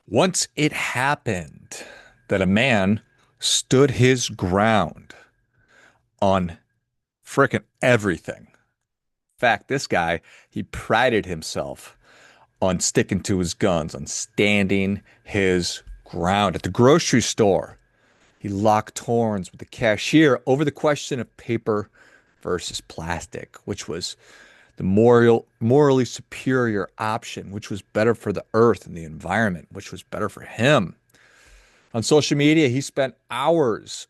Once it happened that a man stood his ground on frickin' everything. In fact, this guy, he prided himself on sticking to his guns, on standing his ground. At the grocery store, he locked horns with the cashier over the question of paper versus plastic, which was the morally superior option, which was better for the earth and the environment, which was better for him. On social media, he spent hours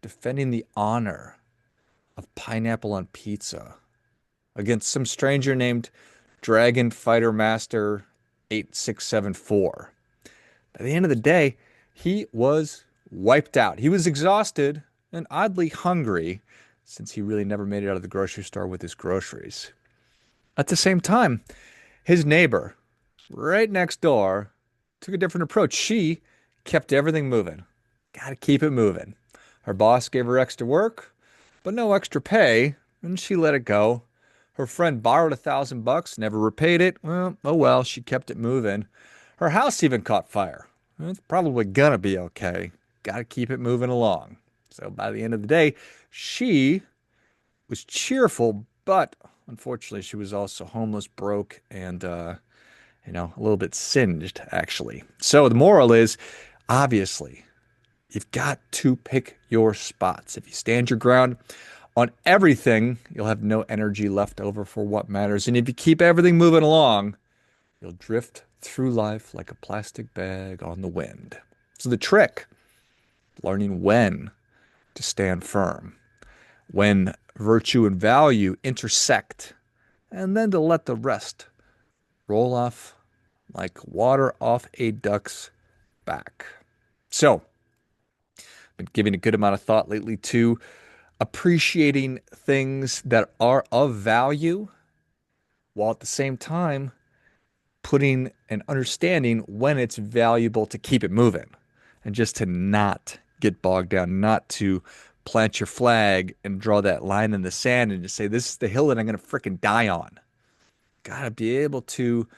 defending the honor of pineapple on pizza against some stranger named Dragon Fighter Master 8674. By the end of the day, he was wiped out. He was exhausted and oddly hungry since he really never made it out of the grocery store with his groceries. At the same time, his neighbor right next door took a different approach. She kept everything moving. Got to keep it moving. Her boss gave her extra work, but no extra pay, and she let it go. Her friend borrowed $1,000, never repaid it. Well, oh well, she kept it moving. Her house even caught fire. It's probably gonna be okay. Got to keep it moving along. So by the end of the day, she was cheerful, but unfortunately, she was also homeless, broke, and a little bit singed, actually. So the moral is, obviously, you've got to pick your spots. If you stand your ground on everything, you'll have no energy left over for what matters. And if you keep everything moving along, you'll drift through life like a plastic bag on the wind. So the trick, learning when to stand firm, when virtue and value intersect, and then to let the rest roll off like water off a duck's back. So, been giving a good amount of thought lately to appreciating things that are of value while at the same time putting and understanding when it's valuable to keep it moving and just to not get bogged down, not to plant your flag and draw that line in the sand and just say, this is the hill that I'm going to fricking die on. Gotta be able to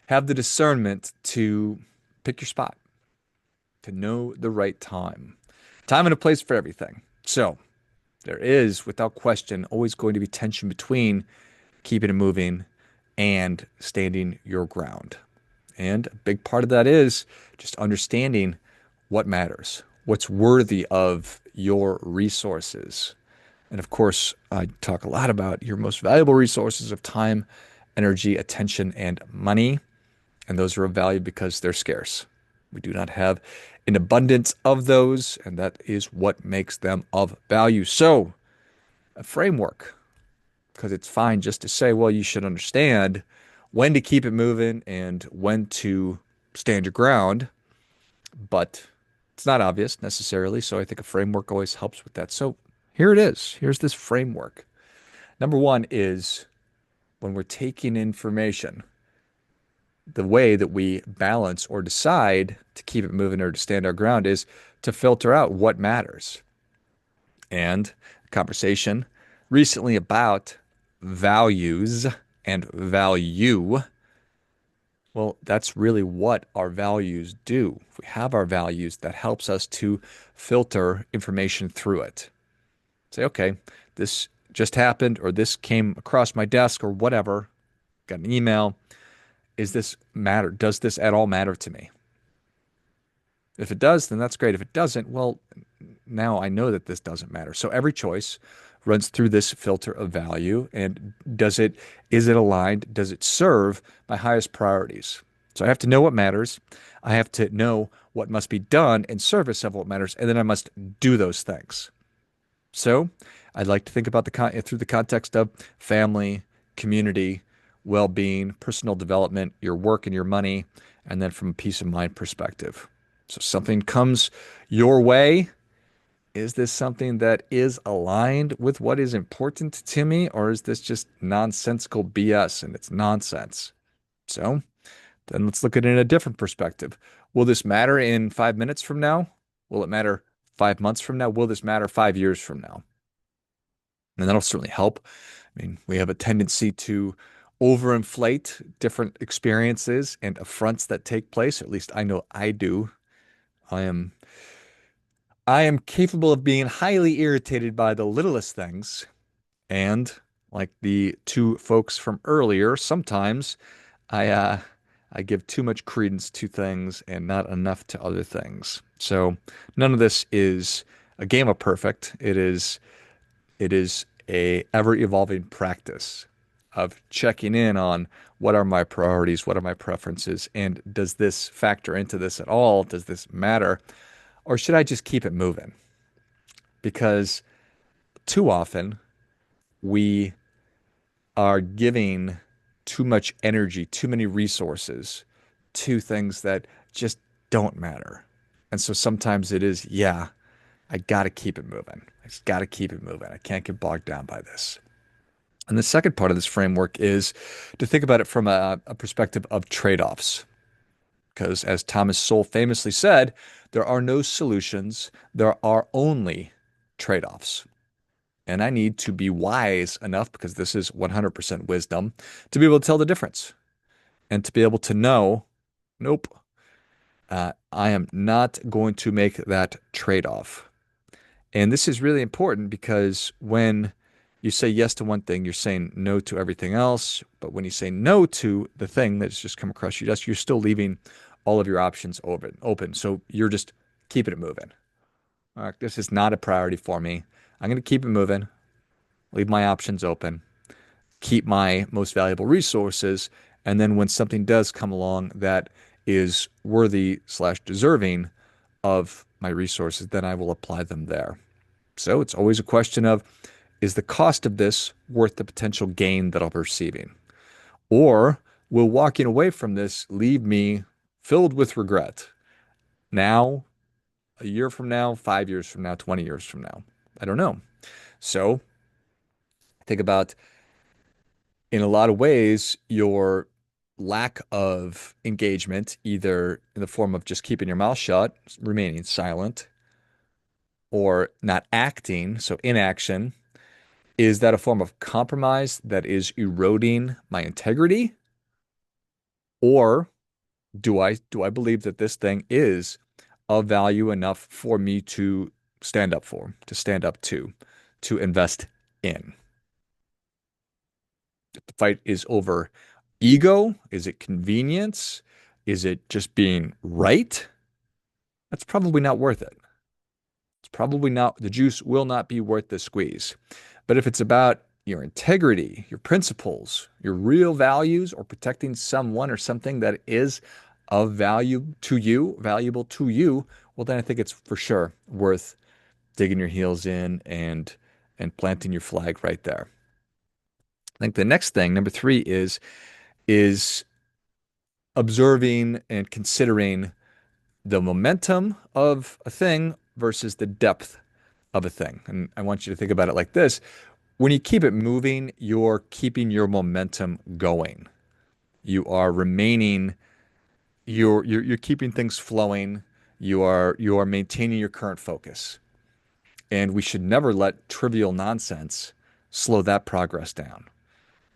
have the discernment to pick your spot, to know the right time. Time and a place for everything. So there is, without question, always going to be tension between keeping it moving and standing your ground. And a big part of that is just understanding what matters, what's worthy of your resources. And of course, I talk a lot about your most valuable resources of time, energy, attention, and money. And those are of value because they're scarce. We do not have an abundance of those, and that is what makes them of value. So, a framework, because it's fine just to say, well, you should understand when to keep it moving and when to stand your ground, but it's not obvious necessarily. So, I think a framework always helps with that. So, here it is. Here's this framework. Number one is when we're taking information, the way that we balance or decide to keep it moving or to stand our ground is to filter out what matters. And a conversation recently about values and value. Well, that's really what our values do. If we have our values, that helps us to filter information through it. Say, okay, this just happened, or this came across my desk, or whatever, got an email. Is this matter? Does this at all matter to me? If it does, then that's great. If it doesn't, well, now I know that this doesn't matter. So every choice runs through this filter of value. And is it aligned? Does it serve my highest priorities? So I have to know what matters. I have to know what must be done in service of what matters. And then I must do those things. So I'd like to think about through the context of family, community, well-being, personal development, your work and your money, and then from a peace of mind perspective. So something comes your way. Is this something that is aligned with what is important to me, or is this just nonsensical BS and it's nonsense? So then let's look at it in a different perspective. Will this matter in 5 minutes from now? Will it matter 5 months from now? Will this matter 5 years from now? And that'll certainly help. I mean, we have a tendency to overinflate different experiences and affronts that take place. At least I know I do. I am I am capable of being highly irritated by the littlest things. And like the two folks from earlier, sometimes I uh I give too much credence to things and not enough to other things. So none of this is a game of perfect. It is a ever evolving practice of checking in on what are my priorities, what are my preferences, and does this factor into this at all? Does this matter? Or should I just keep it moving? Because too often we are giving too much energy, too many resources to things that just don't matter. And so sometimes it is, yeah, I got to keep it moving. I just got to keep it moving. I can't get bogged down by this. And the second part of this framework is to think about it from a perspective of trade-offs. Because as Thomas Sowell famously said, there are no solutions, there are only trade-offs. And I need to be wise enough, because this is 100% wisdom, to be able to tell the difference and to be able to know, nope, I am not going to make that trade-off. And this is really important because when you say yes to one thing, you're saying no to everything else. But when you say no to the thing that's just come across your desk, you're still leaving all of your options open. So you're just keeping it moving. All right, this is not a priority for me. I'm going to keep it moving, leave my options open, keep my most valuable resources. And then when something does come along that is worthy slash deserving of my resources, then I will apply them there. So it's always a question of, is the cost of this worth the potential gain that I'll be receiving? Or will walking away from this leave me filled with regret now, a year from now, 5 years from now, 20 years from now? I don't know. So think about, in a lot of ways, your lack of engagement, either in the form of just keeping your mouth shut, remaining silent, or not acting, so inaction. Is that a form of compromise that is eroding my integrity? Or do I believe that this thing is of value enough for me to stand up for, to stand up to invest in? If the fight is over ego, is it convenience? Is it just being right? That's probably not worth it. It's probably not, the juice will not be worth the squeeze. But if it's about your integrity, your principles, your real values, or protecting someone or something that is of value to you, valuable to you, well, then I think it's for sure worth digging your heels in and planting your flag right there. I think the next thing, number three, is observing and considering the momentum of a thing versus the depth of a thing. And I want you to think about it like this. When you keep it moving, you're keeping your momentum going. You are remaining, you're keeping things flowing. You are maintaining your current focus. And we should never let trivial nonsense slow that progress down.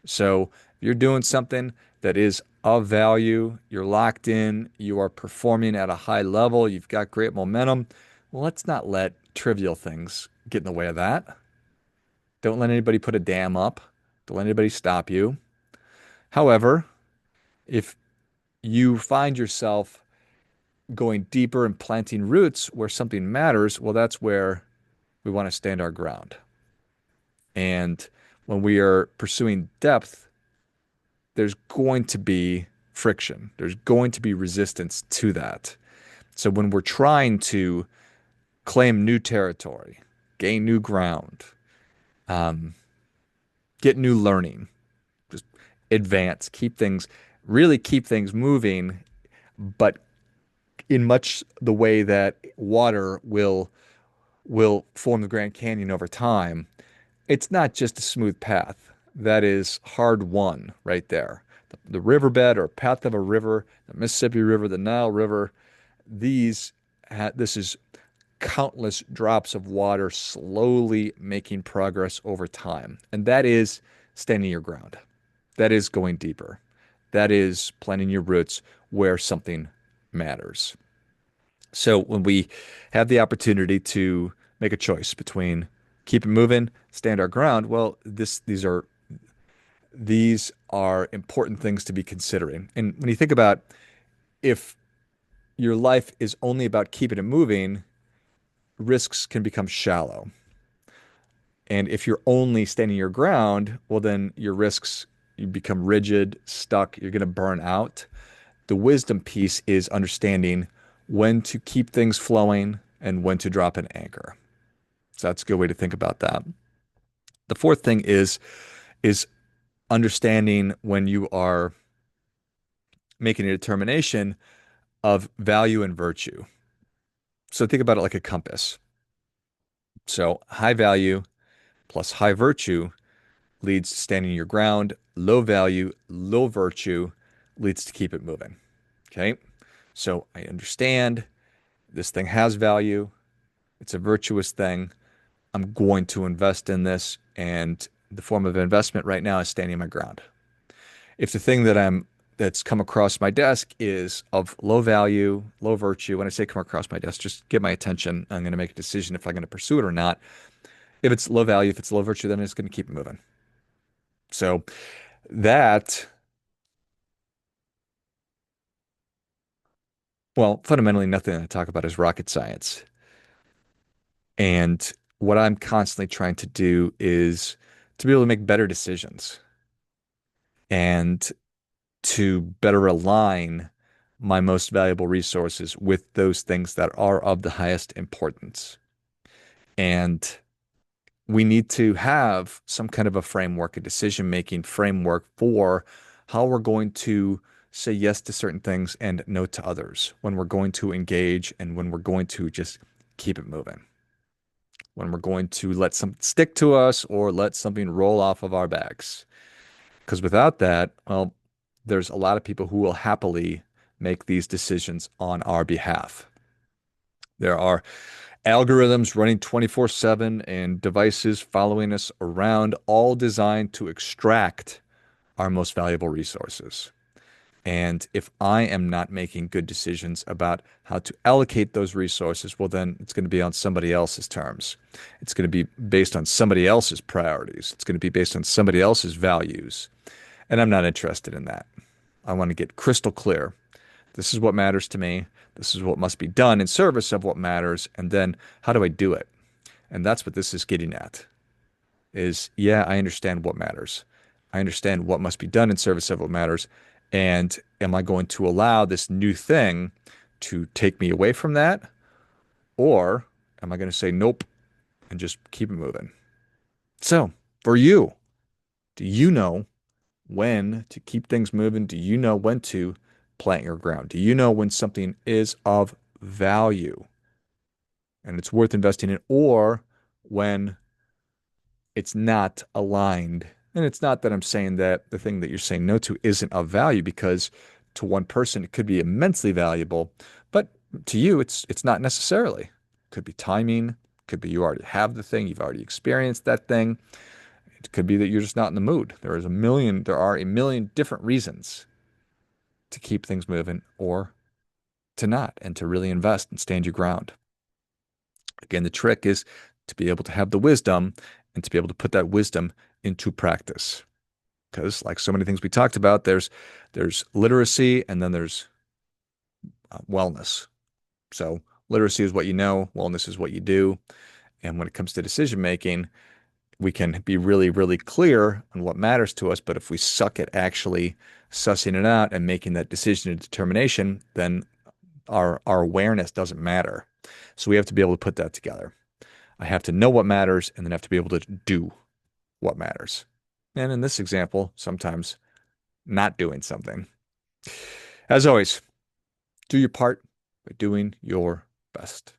So if you're doing something that is of value, you're locked in, you are performing at a high level, you've got great momentum, well, let's not let trivial things get in the way of that. Don't let anybody put a dam up. Don't let anybody stop you. However, if you find yourself going deeper and planting roots where something matters, well, that's where we want to stand our ground. And when we are pursuing depth, there's going to be friction. There's going to be resistance to that. So when we're trying to claim new territory, gain new ground, um, get new learning, just advance, really keep things moving, but in much the way that water will form the Grand Canyon over time. It's not just a smooth path. That is hard won right there. The riverbed or path of a river, the Mississippi River, the Nile River, this is countless drops of water slowly making progress over time. And that is standing your ground. That is going deeper. That is planting your roots where something matters. So when we have the opportunity to make a choice between keep it moving, stand our ground, well, these are important things to be considering. And when you think about if your life is only about keeping it moving, risks can become shallow. And if you're only standing your ground, well, then your risks, you become rigid, stuck, you're going to burn out. The wisdom piece is understanding when to keep things flowing and when to drop an anchor. So that's a good way to think about that. The fourth thing is understanding when you are making a determination of value and virtue. So think about it like a compass. So high value plus high virtue leads to standing your ground. Low value, low virtue leads to keep it moving. Okay. So I understand this thing has value. It's a virtuous thing. I'm going to invest in this. And the form of investment right now is standing my ground. If the thing that's come across my desk is of low value, low virtue, when I say come across my desk, just get my attention. I'm going to make a decision if I'm going to pursue it or not. If it's low value, if it's low virtue, then it's going to keep it moving. So that, well, fundamentally, nothing I talk about is rocket science. And what I'm constantly trying to do is to be able to make better decisions and to better align my most valuable resources with those things that are of the highest importance. And we need to have some kind of a framework, a decision-making framework for how we're going to say yes to certain things and no to others, when we're going to engage and when we're going to just keep it moving, when we're going to let something stick to us or let something roll off of our backs. Because without that, well, there's a lot of people who will happily make these decisions on our behalf. There are algorithms running 24/7 and devices following us around, all designed to extract our most valuable resources. And if I am not making good decisions about how to allocate those resources, well, then it's going to be on somebody else's terms. It's going to be based on somebody else's priorities. It's going to be based on somebody else's values. And I'm not interested in that. I want to get crystal clear. This is what matters to me. This is what must be done in service of what matters. And then how do I do it? And that's what this is getting at is, yeah, I understand what matters. I understand what must be done in service of what matters. And am I going to allow this new thing to take me away from that? Or am I going to say nope and just keep it moving? So for you, do you know when to keep things moving? Do you know when to plant your ground? Do you know when something is of value and it's worth investing in, or when it's not aligned? And it's not that I'm saying that the thing that you're saying no to isn't of value, because to one person it could be immensely valuable, but to you it's not necessarily. It could be timing, could be you already have the thing, you've already experienced that thing. It could be that you're just not in the mood. There are a million different reasons to keep things moving or to not, and to really invest and stand your ground. Again, the trick is to be able to have the wisdom and to be able to put that wisdom into practice. Because like so many things we talked about, there's literacy and then there's wellness. So literacy is what you know, wellness is what you do. And when it comes to decision making, we can be really, really clear on what matters to us. But if we suck at actually sussing it out and making that decision and determination, then our awareness doesn't matter. So we have to be able to put that together. I have to know what matters and then have to be able to do what matters. And in this example, sometimes not doing something. As always, do your part by doing your best.